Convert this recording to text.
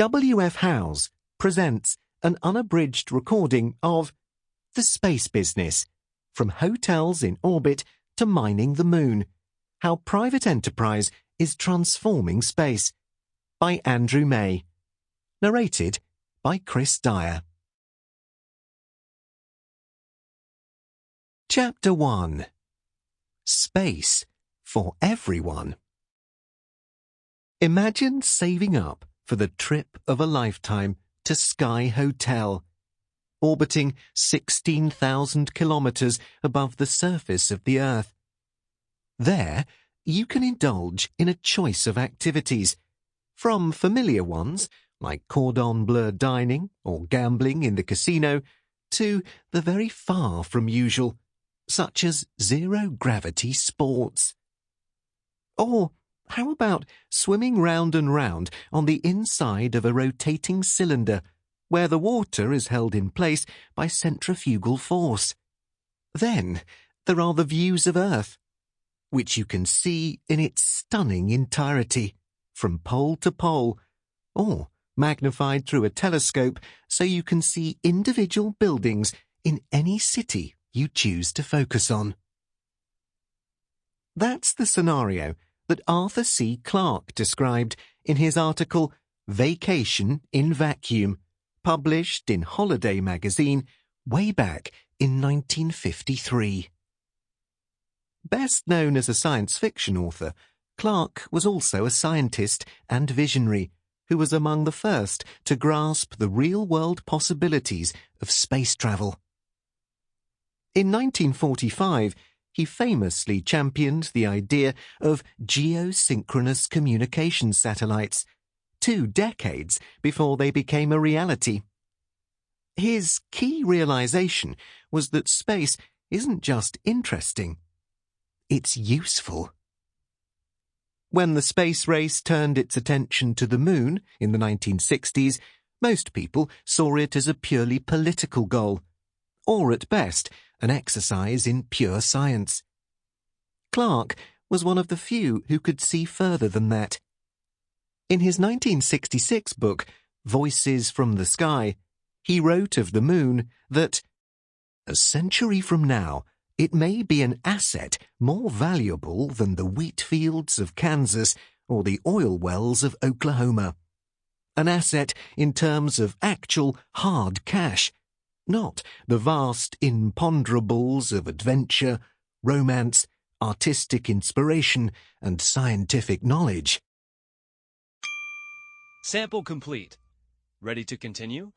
W.F. Howes presents an unabridged recording of The Space Business, from hotels in orbit to mining the moon, how private enterprise is transforming space, by Andrew May. Narrated by Kris Dyer. Chapter 1. Space for Everyone. Imagine saving up for the trip of a lifetime to Sky Hotel, orbiting 16,000 kilometers above the surface of the Earth. There, you can indulge in a choice of activities, from familiar ones like cordon bleu dining or gambling in the casino, to the very far from usual, such as zero-gravity sports. Or how about swimming round and round on the inside of a rotating cylinder, where the water is held in place by centrifugal force? Then there are the views of Earth, which you can see in its stunning entirety, from pole to pole, or magnified through a telescope so you can see individual buildings in any city you choose to focus on. That's the scenario that Arthur C. Clarke described in his article Vacation in Vacuum, published in Holiday magazine way back in 1953. Best known as a science fiction author, Clarke was also a scientist and visionary who was among the first to grasp the real-world possibilities of space travel. In 1945, he famously championed the idea of geosynchronous communication satellites, 2 decades before they became a reality. His key realization was that space isn't just interesting, it's useful. When the space race turned its attention to the moon in the 1960s, most people saw it as a purely political goal, or at best, an exercise in pure science. Clarke was one of the few who could see further than that. In his 1966 book, Voices from the Sky, he wrote of the moon that, "A century from now, it may be an asset more valuable than the wheat fields of Kansas or the oil wells of Oklahoma. An asset in terms of actual hard cash, not the vast imponderables of adventure, romance, artistic inspiration, and scientific knowledge." Sample complete. Ready to continue?